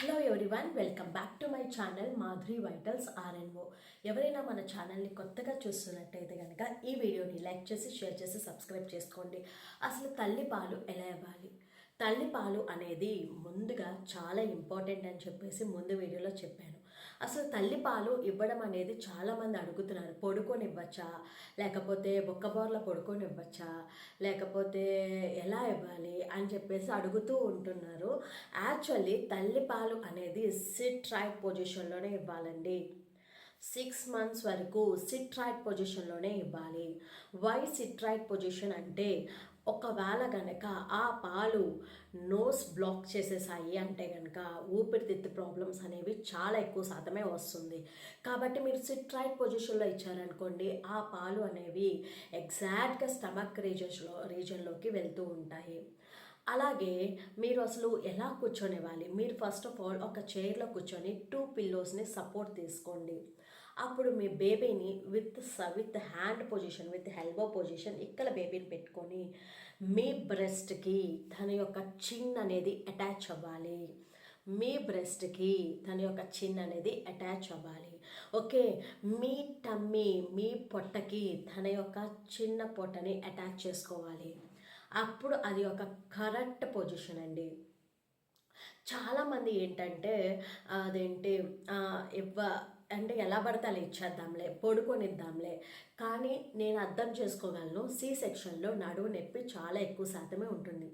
Hello everyone, welcome back to my channel Madhuri vitals RNO. ఎవరైనా మన ఛానల్ని కొత్తగా చూస్తున్నట్టయితే కనుక ఈ వీడియోని లైక్ చేసి షేర్ చేసి సబ్స్క్రైబ్ చేసుకోండి. అసలు తల్లి పాలు ఎలా ఇవ్వాలి? తల్లి పాలు అనేది ముందుగా చాలా ఇంపార్టెంట్ అని చెప్పేసి ముందు వీడియోలో చెప్పాను. అసలు తల్లి పాలు ఇవ్వడం అనేది చాలామంది అడుగుతున్నారు. పడుకొని ఇవ్వచ్చా, లేకపోతే బొక్కబోర్లో పడుకొని ఇవ్వచ్చా, లేకపోతే ఎలా ఇవ్వాలి అని చెప్పేసి అడుగుతూ ఉంటున్నారు. యాక్చువల్లీ తల్లి పాలు అనేది సిట్ రైట్ పొజిషన్లోనే ఇవ్వాలండి. 6 months వరకు సిట్ రైట్ పొజిషన్లోనే ఇవ్వాలి. వై సిట్ రైట్ పొజిషన్ అంటే, ఒకవేళ కనుక ఆ పాలు నోస్ బ్లాక్ చేసేసాయి అంటే కనుక ఊపిరితిత్తు ప్రాబ్లమ్స్ అనేవి చాలా ఎక్కువ శాతమే వస్తుంది. కాబట్టి మీరు సిట్ రైట్ పొజిషన్లో ఇచ్చారనుకోండి, ఆ పాలు అనేవి ఎగ్జాక్ట్గా స్టమక్ రీజన్లోకి వెళ్తూ ఉంటాయి. అలాగే మీరు అసలు ఎలా కూర్చొనివ్వాలి? మీరు ఫస్ట్ ఆఫ్ ఆల్ ఒక చైర్లో కూర్చొని 2 పిల్లోస్ని సపోర్ట్ తీసుకోండి. అప్పుడు మీ బేబీని with hand position, with elbow position ఇక్కడ బేబీని పెట్టుకొని మీ బ్రెస్ట్కి తన యొక్క చిన్ అనేది అటాచ్ అవ్వాలి. మీ బ్రెస్ట్కి తన యొక్క చిన్ అనేది అటాచ్ అవ్వాలి. ఓకే, మీ టమ్మీ, మీ పొట్టకి తన యొక్క చిన్న పొట్టని అటాచ్ చేసుకోవాలి. అప్పుడు అది ఒక కరెక్ట్ పొజిషన్ అండి. చాలామంది ఏంటంటే అదేంటి ఇవ్వ అంటే ఎలా పడితే అలా ఇచ్చేద్దాంలే, పడుకొనిద్దాంలే. కానీ నేను అర్థం చేసుకోగలను, సి సెక్షన్లో నడువు నొప్పి చాలా ఎక్కువ శాతమే ఉంటుంది.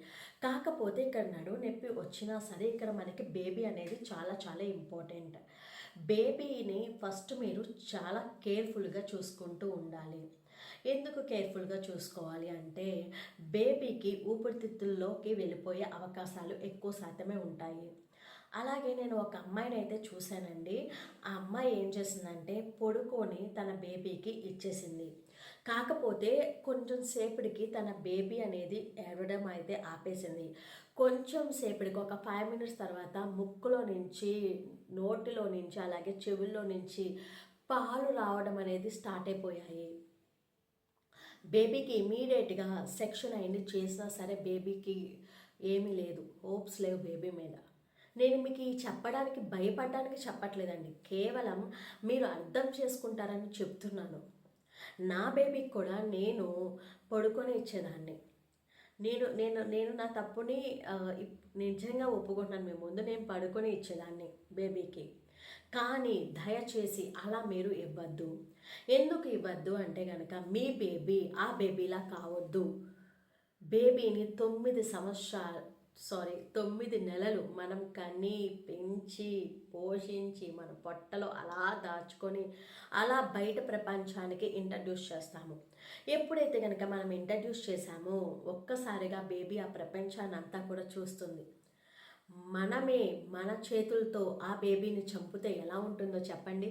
కాకపోతే ఇక్కడ నడువు నొప్పి వచ్చినా సరే ఇక్కడ మనకి బేబీ అనేది చాలా చాలా ఇంపార్టెంట్. బేబీని ఫస్ట్ మీరు చాలా కేర్ఫుల్గా చూసుకుంటూ ఉండాలి. ఎందుకు కేర్ఫుల్గా చూసుకోవాలి అంటే, బేబీకి ఊపిరితిత్తుల్లోకి వెళ్ళిపోయే అవకాశాలు ఎక్కువ శాతమే ఉంటాయి. అలాగే నేను ఒక అమ్మాయిని అయితే చూశానండి. ఆ అమ్మాయి ఏం చేసిందంటే పడుకొని తన బేబీకి ఇచ్చేసింది. కాకపోతే కొంచెం సేపటికి తన బేబీ అనేది ఏడవడం అయితే ఆపేసింది. కొంచెం సేపటికి ఒక 5 minutes తర్వాత ముక్కులో నుంచి, నోటిలో నుంచి, అలాగే చెవుల్లో నుంచి పాలు రావడం అనేది స్టార్ట్ అయిపోయాయి. బేబీకి ఇమీడియట్గా సెక్షన్ అయింది చేసినా సరే బేబీకి ఏమీ లేదు, హోప్స్ లేవు బేబీ మీద. నేను మీకు చెప్పడానికి భయపడడానికి చెప్పట్లేదండి, కేవలం మీరు అర్థం చేసుకుంటారని చెప్తున్నాను. నా బేబీకి కూడా నేను పడుకొని ఇచ్చేదాన్ని. నేను నేను నేను నా తప్పుని నిజంగా ఒప్పుకుంటున్నాను. మీ ముందు నేను పడుకొని ఇచ్చేదాన్ని బేబీకి. కానీ దయచేసి అలా మీరు ఇవ్వద్దు. ఎందుకు ఇవ్వద్దు అంటే కనుక మీ బేబీ ఆ బేబీలా కావద్దు. బేబీని 9 నెలలు మనం కని పెంచి పోషించి మన పొట్టలో అలా దాచుకొని అలా బయట ప్రపంచానికి ఇంట్రడ్యూస్ చేస్తాము. ఎప్పుడైతే కనుక మనం ఇంట్రడ్యూస్ చేశామో ఒక్కసారిగా బేబీ ఆ ప్రపంచాన్ని అంతా కూడా చూస్తుంది. మనమే మన చేతులతో ఆ బేబీని చంపితే ఎలా ఉంటుందో చెప్పండి.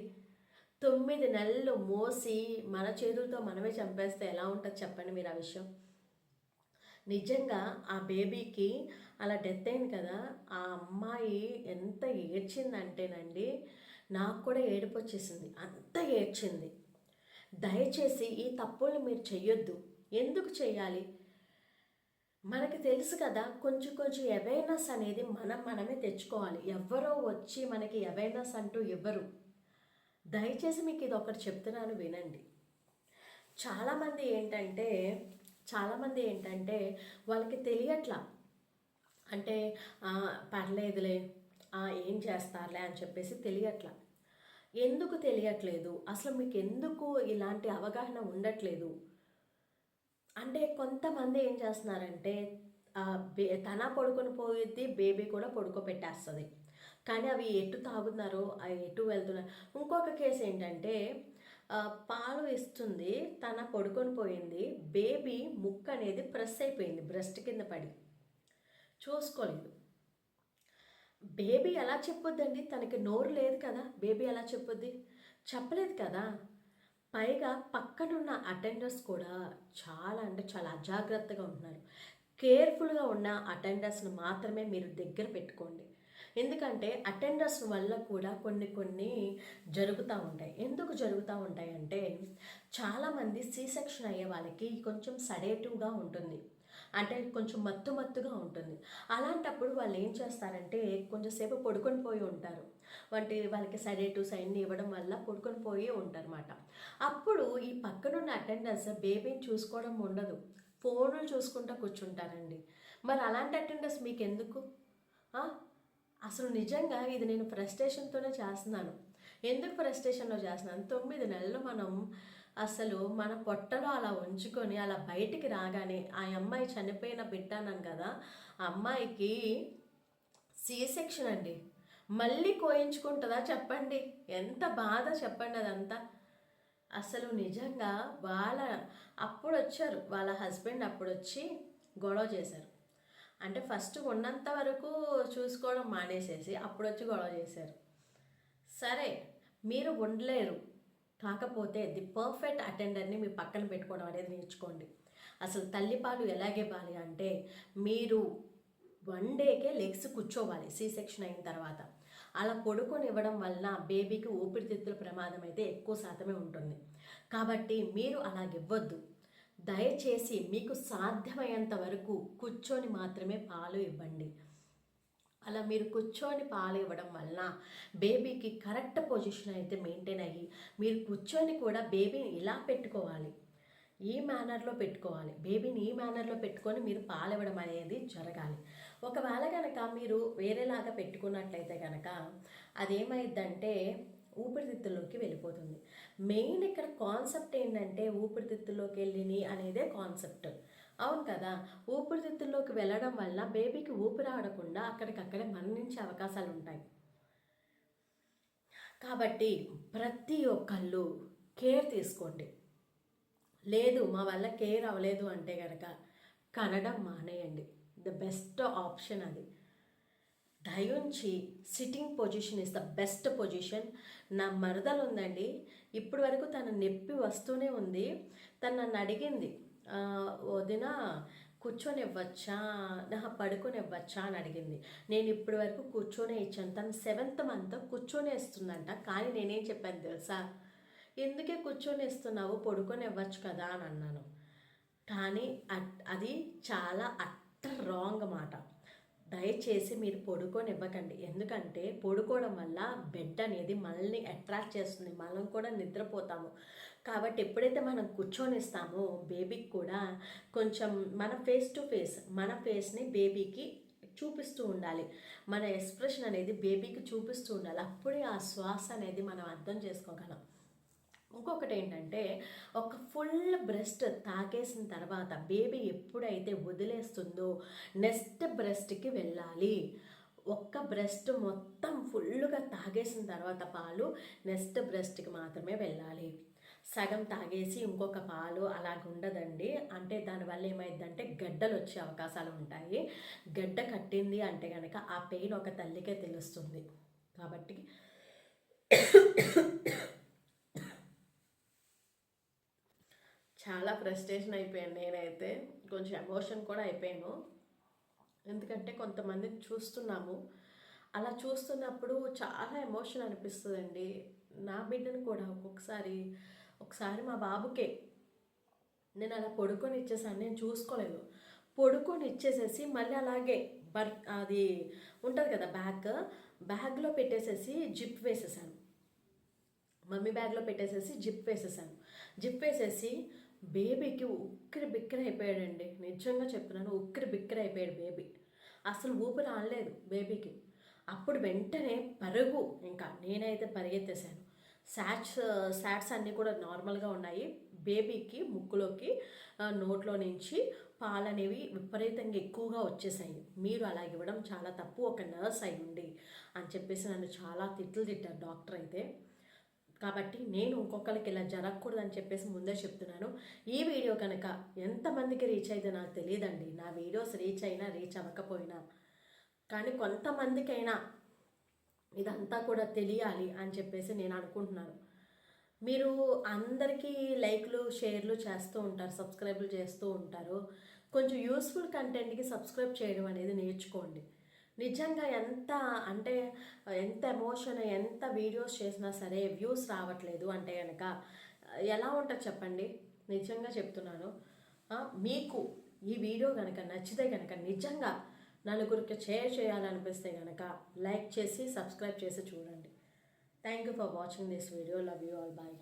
9 నెలలు మోసి మన చేతులతో మనమే చంపేస్తే ఎలా ఉంటుంది చెప్పండి మీరు ఆ విషయం. నిజంగా ఆ బేబీకి అలా డెత్ అయింది కదా, ఆ అమ్మాయి ఎంత ఏడ్చిందంటేనండి, నాకు కూడా ఏడుపు వచ్చేసింది, అంత ఏడ్చింది. దయచేసి ఈ తప్పులు మీరు చెయ్యొద్దు. ఎందుకు చెయ్యాలి? మనకి తెలుసు కదా, కొంచెం కొంచెం అవేర్నెస్ అనేది మనమే తెచ్చుకోవాలి. ఎవరో వచ్చి మనకి అవేర్నెస్ అంటూ ఇవ్వరు. దయచేసి మీకు ఇది ఒకటి చెప్తున్నాను, వినండి. చాలామంది ఏంటంటే వాళ్ళకి తెలియట్లా, అంటే పర్లేదులే, ఏం చేస్తారులే అని చెప్పేసి తెలియట్లా. ఎందుకు తెలియట్లేదు? అసలు మీకు ఎందుకు ఇలాంటి అవగాహన ఉండట్లేదు అంటే, కొంతమంది ఏం చేస్తున్నారంటే తన పడుకొని పోయిద్ది, బేబీ కూడా పడుకోబెట్టేస్తుంది. కానీ అవి ఎటు తాగుతున్నారో, అవి ఎటు వెళ్తున్నారు. ఇంకొక కేసు ఏంటంటే, పాలు ఇస్తుంది, తన పడుకొని పోయింది, బేబీ ముక్కు అనేది ప్రెస్ అయిపోయింది, బ్రెస్ట్ కింద పడి చూసుకోలేదు. బేబీ ఎలా చెప్పొద్దండి? తనకి నోరు లేదు కదా, బేబీ ఎలా చెప్పొద్ది? చెప్పలేదు కదా. పైగా పక్కనున్న అటెండర్స్ కూడా చాలా అంటే చాలా అజాగ్రత్తగా ఉంటున్నారు. కేర్ఫుల్గా ఉన్న అటెండర్స్ని మాత్రమే మీరు దగ్గర పెట్టుకోండి. ఎందుకంటే అటెండర్స్ వల్ల కూడా కొన్ని జరుగుతూ ఉంటాయి. ఎందుకు జరుగుతూ ఉంటాయంటే, చాలామంది సి సెక్షన్ అయ్యే వాళ్ళకి కొంచెం సడేటివ్గా ఉంటుంది. అంటే కొంచెం మత్తుగా ఉంటుంది. అలాంటప్పుడు వాళ్ళు ఏం చేస్తారంటే కొంచెంసేపు పడుకొని పోయి ఉంటారు. వాళ్ళకి సెడేటివ్స్ అవన్నీ ఇవ్వడం వల్ల పడుకొని పోయి ఉంటారన్నమాట. అప్పుడు ఈ పక్కనున్న అటెండర్స్ బేబీని చూసుకోవడం ఉండదు, ఫోన్లు చూసుకుంటూ కూర్చుంటారండి. మరి అలాంటి అటెండర్స్ మీకు ఎందుకు? అసలు నిజంగా ఇది నేను ఫ్రస్ట్రేషన్తోనే చేస్తున్నాను. ఎందుకు ఫ్రస్ట్రేషన్లో చేస్తున్నాను? 9 నెలలు మనం అసలు మన పొట్టలో అలా ఉంచుకొని అలా బయటికి రాగానే ఆ అమ్మాయి చనిపోయిన బిడ్డాను కదా, ఆ అమ్మాయికి సి సెక్షన్ అండి. మళ్ళీ కోయించుకుంటుందా చెప్పండి? ఎంత బాధ చెప్పండి అదంతా. అసలు నిజంగా అప్పుడు వచ్చారు వాళ్ళ హస్బెండ్, అప్పుడు వచ్చి గొడవ చేశారు. అంటే ఫస్ట్ ఉన్నంత వరకు చూసుకోవడం మానేసేసి అప్పుడు వచ్చి గొడవ చేశారు. సరే, మీరు ఉండలేరు, కాకపోతే ది పర్ఫెక్ట్ అటెండర్ని మీ పక్కన పెట్టుకోవడం అనేది నేర్చుకోండి. అసలు తల్లిపాలు ఎలాగే ఇవ్వాలి అంటే మీరు 1 డేకే లెగ్స్ కూర్చోవాలి సి సెక్షన్ అయిన తర్వాత. అలా పడుకొని ఇవ్వడం వలన బేబీకి ఊపిరితిత్తుల ప్రమాదం అయితే ఎక్కువ శాతమే ఉంటుంది. కాబట్టి మీరు అలాగివ్వద్దు. దయచేసి మీకు సాధ్యమైనంత వరకు కూర్చొని మాత్రమే పాలు ఇవ్వండి. అలా మీరు కూర్చొని పాలు ఇవ్వడం వలన బేబీకి కరెక్ట్ పొజిషన్ అయితే మెయింటైన్ అయ్యి, మీరు కూర్చొని కూడా బేబీని ఇలా పెట్టుకోవాలి, ఈ మేనర్లో పెట్టుకోవాలి. బేబీని ఈ మేనర్లో పెట్టుకొని మీరు పాలు ఇవ్వడం అనేది జరగాలి. ఒకవేళ కనుక మీరు వేరేలాగా పెట్టుకున్నట్లయితే కనుక అదేమైందంటే ఊపిరితిత్తుల్లోకి వెళ్ళిపోతుంది. మెయిన్ ఇక్కడ కాన్సెప్ట్ ఏంటంటే ఊపిరితిత్తుల్లోకి వెళ్ళిని అనేదే కాన్సెప్ట్. అవును కదా, ఊపిరితిత్తుల్లోకి వెళ్ళడం వల్ల బేబీకి ఊపిరి ఆడకుండా అక్కడికక్కడే మరణించే అవకాశాలు ఉంటాయి. కాబట్టి ప్రతి ఒక్కళ్ళు కేర్ తీసుకోండి. లేదు మా వల్ల కేర్ అవ్వలేదు అంటే కనుక కనడం మానేయండి. ద బెస్ట్ ఆప్షన్ అది. దయుంచి sitting position is the best position. నా మరదలు ఉందండి, ఇప్పటి వరకు తన నొప్పి వస్తూనే ఉంది. తను నన్ను అడిగింది, వదిన కూర్చొని ఇవ్వచ్చా, పడుకొని ఇవ్వచ్చా అని అడిగింది. నేను ఇప్పటి వరకు కూర్చొనే ఇచ్చాను. తను 7th మంత్ కూర్చొని ఇస్తుందంట. కానీ నేనేం చెప్పాను తెలుసా? ఎందుకే కూర్చొని ఇస్తున్నావు, పడుకొని ఇవ్వచ్చు కదా అని అన్నాను. కానీ అది చాలా అట్టర్ రాంగ్ మాట. దయచేసి మీరు పడుకొని ఇవ్వకండి. ఎందుకంటే పడుకోవడం వల్ల బెడ్ అనేది మనల్ని అట్రాక్ట్ చేస్తుంది, మనం కూడా నిద్రపోతాము. కాబట్టి ఎప్పుడైతే మనం కూర్చొని ఇస్తామో బేబీకి కూడా కొంచెం మన ఫేస్ టు ఫేస్ మన ఫేస్ని బేబీకి చూపిస్తూ ఉండాలి, మన ఎక్స్ప్రెషన్ అనేది బేబీకి చూపిస్తూ ఉండాలి. అప్పుడే ఆ శ్వాస అనేది మనం అర్థం చేసుకోగలం. ఇంకొకటి ఏంటంటే ఒక ఫుల్ బ్రెస్ట్ తాకేసిన తర్వాత బేబీ ఎప్పుడైతే వదిలేస్తుందో నెక్స్ట్ బ్రెస్ట్కి వెళ్ళాలి. ఒక్క బ్రెస్ట్ మొత్తం ఫుల్గా తాగేసిన తర్వాత పాలు నెక్స్ట్ బ్రెస్ట్కి మాత్రమే వెళ్ళాలి. సగం తాగేసి ఇంకొక పాలు అలాగుండదండి. అంటే దానివల్ల ఏమైందంటే గడ్డలు వచ్చే అవకాశాలు ఉంటాయి. గడ్డ కట్టింది అంటే కనుక ఆ పెయిన్ ఒక తల్లికే తెలుస్తుంది. కాబట్టి చాలా ఫ్రస్ట్రేషన్ అయిపోయాను నేనైతే, కొంచెం ఎమోషన్ కూడా అయిపోయాను. ఎందుకంటే కొంతమంది చూస్తున్నాము, అలా చూస్తున్నప్పుడు చాలా ఎమోషన్ అనిపిస్తుందండి. నా బిడ్డను కూడా ఒకసారి మా బాబుకే నేను అలా పడుకొని ఇచ్చేసాను. నేను చూసుకోలేదు, పడుకొని ఇచ్చేసేసి మళ్ళీ అలాగే అది ఉంటుంది కదా బ్యాగ్లో పెట్టేసేసి జిప్ వేసేసాను. మమ్మీ బ్యాగ్లో పెట్టేసేసి జిప్ వేసేసి బేబీకి ఉక్కిరి బిక్కిరి అయిపోయాడండి. నిజంగా చెప్తున్నాను, ఉక్కిరి బిక్కిరి అయిపోయాడు బేబీ. అసలు ఊపిరి ఆడలేదు బేబీకి. అప్పుడు వెంటనే పరుగు, ఇంకా నేనైతే పరిగెత్తేసాను. శాట్స్ అన్నీ కూడా నార్మల్గా ఉన్నాయి. బేబీకి ముక్కులోకి నోట్లో నుంచి పాలు అనేవి విపరీతంగా ఎక్కువగా వచ్చేసాయి. మీరు అలా ఇవ్వడం చాలా తప్పు, ఒక నర్స్ అయి ఉండి అని చెప్పేసి నన్ను చాలా తిట్టారు డాక్టర్ అయితే. కాబట్టి నేను ఇంకొకరికి ఇలా జరగకూడదని చెప్పేసి ముందే చెప్తున్నాను. ఈ వీడియో కనుక ఎంతమందికి రీచ్ అయితే నాకు తెలియదండి. నా వీడియోస్ రీచ్ అయినా రీచ్ అవ్వకపోయినా కానీ కొంతమందికైనా ఇదంతా కూడా తెలియాలి అని చెప్పేసి నేను అనుకుంటున్నాను. మీరు అందరికీ లైక్లు షేర్లు చేస్తూ ఉంటారు, సబ్స్క్రైబ్లు చేస్తూ ఉంటారు. కొంచెం యూస్ఫుల్ కంటెంట్కి సబ్స్క్రైబ్ చేయడం అనేది నేర్చుకోండి. నిజంగా ఎంత ఎమోషన్, ఎంత వీడియోస్ చేసినా సరే వ్యూస్ రావట్లేదు అంటే కనుక ఎలా ఉంటుంది చెప్పండి? నిజంగా చెప్తున్నాను. మీకు ఈ వీడియో కనుక నచ్చితే కనుక నిజంగా నలుగురికి షేర్ చేయాలనిపిస్తే కనుక లైక్ చేసి సబ్స్క్రైబ్ చేసి చూడండి. Thank you for watching this video. Love you all. Bye.